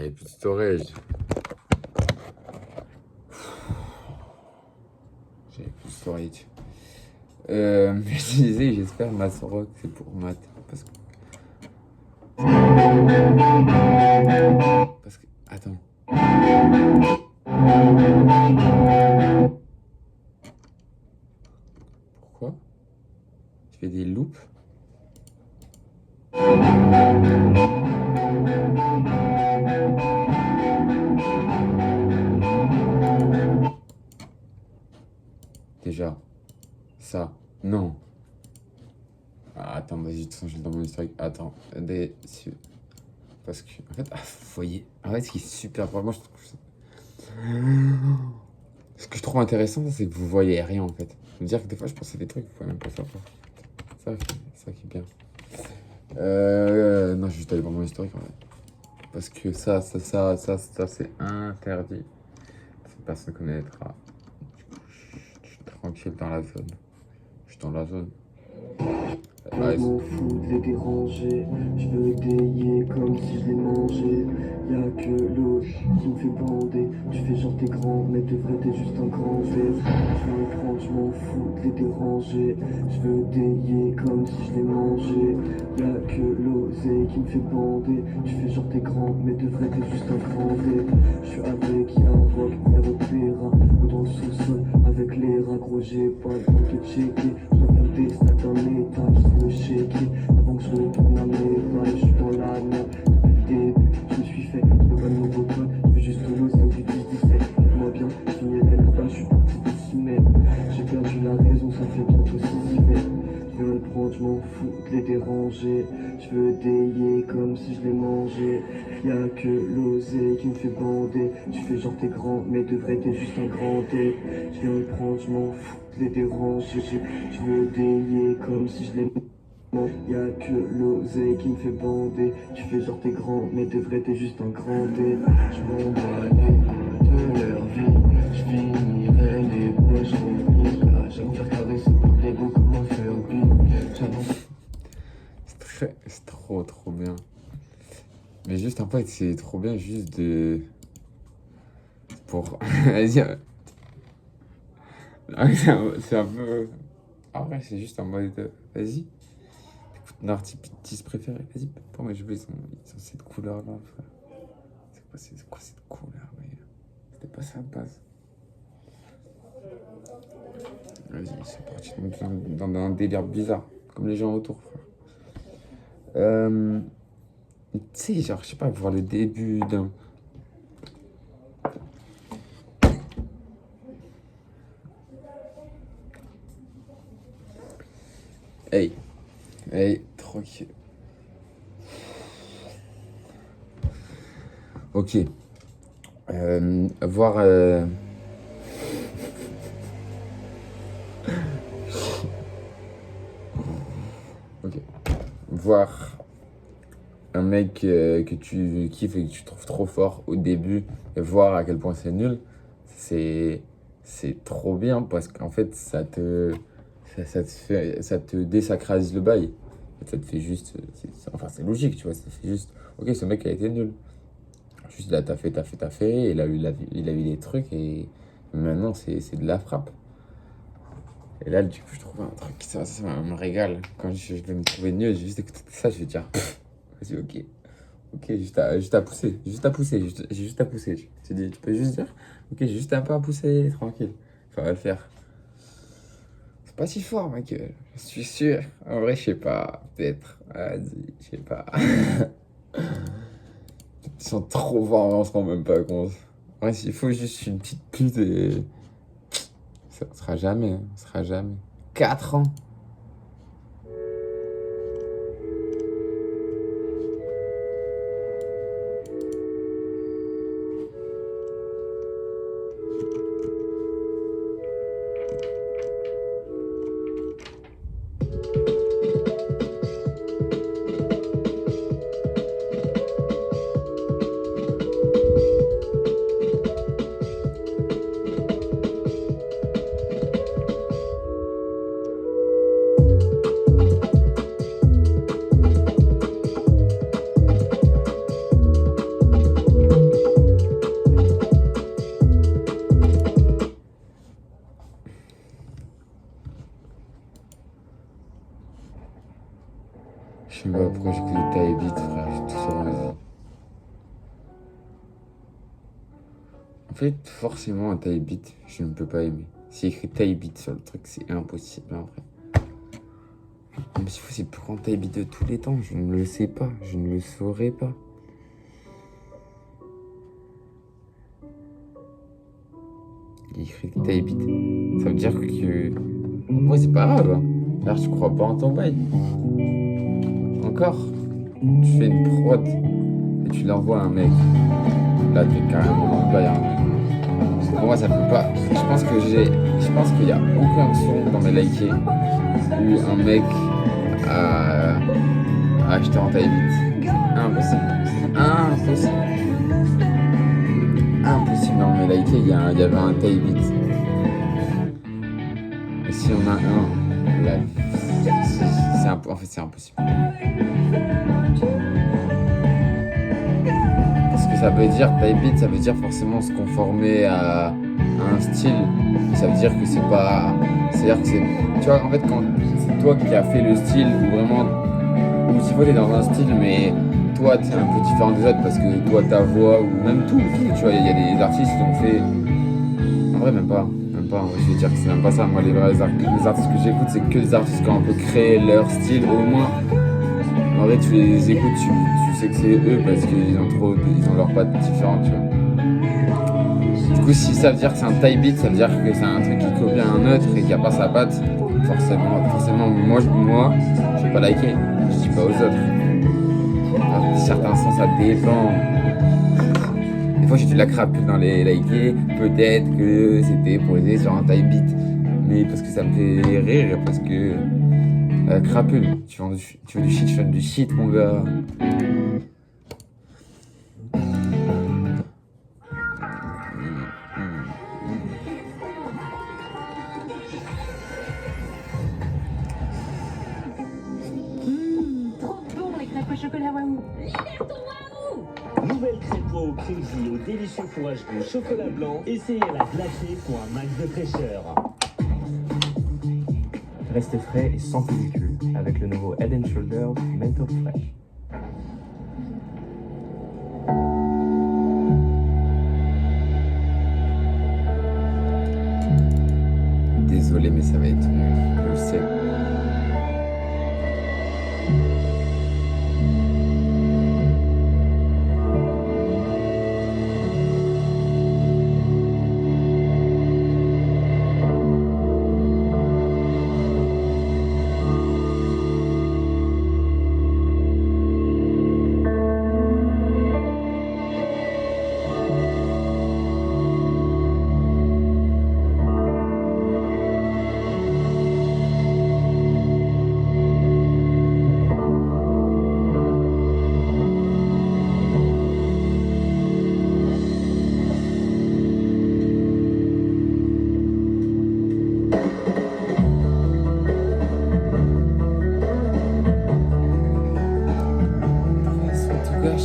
j'avais plus de storage. J'avais plus de storage. Mais je disais, j'espère Math Rock, c'est pour maths. Parce que. Attends. Pourquoi? Je fais des loops. Déjà. Ça. Non. Ah, attends, vas-y, de toute façon, je vais dans mon historique. Attends. Parce que, en fait, vous voyez. En fait, ce qui est super. Moi, je trouve que ce que je trouve intéressant, c'est que vous voyez rien, en fait. Je veux dire que des fois, je pensais des trucs, vous pouvez même pas savoir. Ça qui est bien. Non, je vais juste aller voir mon historique, en fait. Parce que ça, c'est interdit. Personne ne connaîtra. Je suis tranquille dans la zone. Je suis dans la zone. Je m'en fous de les déranger, je veux étayer comme si je les mangeais. Y'a que l'eau qui me fait bander. Tu fais genre t'es grand, mais de vrai t'es juste un grand verre. Je veux les prendre, je m'en fous de les déranger. Je veux étayer comme si je les mangeais. Y'a que l'oseille qui me fait bander. Tu fais genre t'es grand, mais de vrai t'es juste un grand verre. Je suis avec un rock, vers opéra, ou dans le sous-sol avec les rats. Gros, j'ai pas le temps de checker. Je dois faire des stats d'un étage, je veux shaker avant que je retourne à mes vagues. Je suis dans la merde depuis le début, je me suis fait, je veux pas de nouveau code, je veux juste l'eau, c'est du 10-17. Écoute-moi bien, je finirai là-bas, je suis parti d'ici même. J'ai perdu la raison, ça fait bientôt 6 hivers. Je veux le prendre, je m'en fous de les déranger. Je veux délier comme si je les mangeais. Y'a que l'oseille qui me fait bander. Tu fais genre t'es grand, mais de vrai t'es juste un grand dé. Je viens le prendre, je m'en fous de les déranger. Je veux délier comme si je les mangeais. Y'a que l'oseille qui me fait bander. Tu fais genre t'es grand, mais de vrai t'es juste un grand dé. Je m'en bats les couilles de leur vie. Je finirai les poches remplies. J'aime faire caresser pour les goûts comme un Furby. C'est trop bien. Mais juste en fait, c'est trop bien juste de. Pour. Vas-y. C'est un peu. En vrai, c'est juste en mode. Vas-y. Écoute, un artiste préféré. Vas-y, pour moi, je veux, ils ont cette couleur-là, frère. C'est quoi cette couleur, mais. C'était pas ça de base. Vas-y, c'est parti dans un délire bizarre. Comme les gens autour, frère. Tu sais, genre, je sais pas, voir le début d'un. Hey, tranquille. Ok. Voir. Ok. Voir un mec que tu kiffes et que tu trouves trop fort au début et voir à quel point c'est nul, c'est trop bien parce qu'en fait ça te désacralise le bail. Ça te fait juste enfin c'est logique, tu vois, ça fait juste OK, ce mec a été nul. Juste là t'as fait, il a eu des trucs et maintenant c'est de la frappe. Et là du coup je trouve un truc ça me régale quand je vais me trouver nul, j'ai juste écouté ça, je vais dire vas-y, OK. Ok, juste à pousser. J'ai juste à pousser. Tu peux juste dire, ok, j'ai juste un peu à pousser, tranquille. Ça va le faire. C'est pas si fort, mec. Je suis sûr. En vrai, je sais pas. Peut-être. Vas-y, je sais pas. Ils sont trop forts, mais on se rend même pas compte. Ouais, s'il faut juste une petite pute et. Ça sera jamais. Ça sera jamais. 4 ans. fait, forcément, un taille beat, je ne peux pas aimer. S'il écrit taille beat sur le truc, c'est impossible en vrai. Mais si c'est le plus grand taille beat de tous les temps, je ne le sais pas, je ne le saurais pas. Il écrit taille beat. Ça veut dire que. Moi, c'est pas grave. Hein. Alors, tu crois pas en ton bail. Encore. Tu fais une prod et tu l'envoies à un mec. Là, t'es carrément dans le bail. Hein. Pour moi, ça peut pas. Je pense qu'il y a aucun son dans mes likés où un mec a acheté en taille beat. Impossible. Impossible. Impossible dans mes likés, il y avait un taille beat. Et si on a un, là, en fait, c'est impossible. Parce que ça veut dire, taille beat, ça veut dire forcément se conformer à un style. Ça veut dire que c'est pas. C'est-à-dire que c'est. Tu vois, en fait, quand c'est toi qui as fait le style, ou vraiment. Ou si t'es dans un style, mais toi, t'es un peu différent des autres parce que toi, ta voix, ou même tout, tu vois, il y a des artistes qui ont fait. En vrai, même pas, en vrai, je vais dire que c'est même pas ça. Moi, les artistes que j'écoute, c'est que des artistes qui ont un peu créé leur style, au moins. En vrai, tu les écoutes, tu sais que c'est eux parce qu'ils ont leurs pattes différentes, tu vois. Du coup, si ça veut dire que c'est un taille beat, ça veut dire que c'est un truc qui copie un autre et qui a pas sa patte, forcément, moi, je vais pas liker, je dis pas aux autres. Alors, certains sens, ça dépend. Des fois, j'ai dû la craper dans les likés, peut-être que c'était posé sur un taille beat, mais parce que ça me fait rire, parce que crapule, tu veux du shit, je fais du shit, mon gars. Trop bon les crêpes au chocolat waouh. Libère ton waouh. Nouvelle crêpe au crazy au délicieux fourrage au chocolat blanc. Essayez la glacée pour un max de fraîcheur. Restez frais et sans pellicule avec le nouveau Head & Shoulders Menthol Fresh. Désolé, mais ça va être nul, je le sais.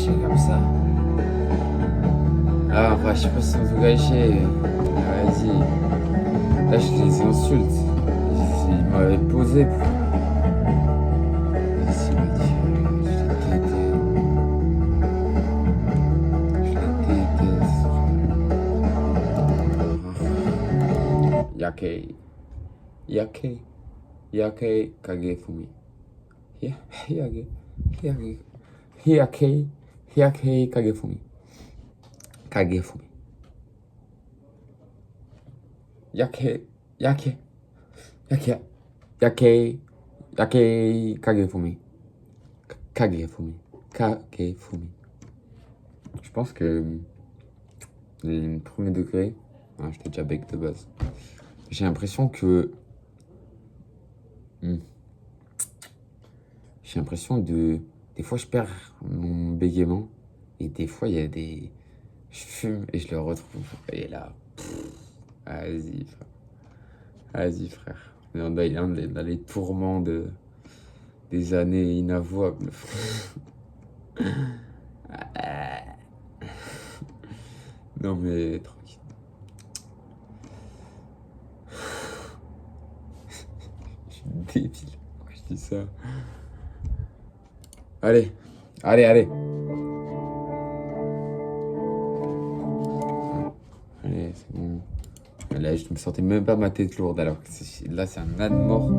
Comme ça. Ah, enfin, je sais pas si on tout gâcher. Vas-y. Là, je les insulte. Ils m'avaient posé. Ici, il m'a dit. Je les déteste. Yake, kage fumi. Yake, kage fumi. Kage fumi. Yake, kage fumi. Kage fumi. Je pense que le premier degré, j'étais déjà bec de base. J'ai l'impression que j'ai l'impression de. Des fois, je perds mon bégaiement. Et des fois, il y a des. Je fume et je le retrouve. Et là. Vas-y, frère. Vas-y, frère. On est dans les tourments des années inavouables, frère. Non, mais tranquille. Je suis débile. Pourquoi je dis ça? Allez. Là, je me sentais même pas ma tête lourde, alors que là, c'est un âne mort.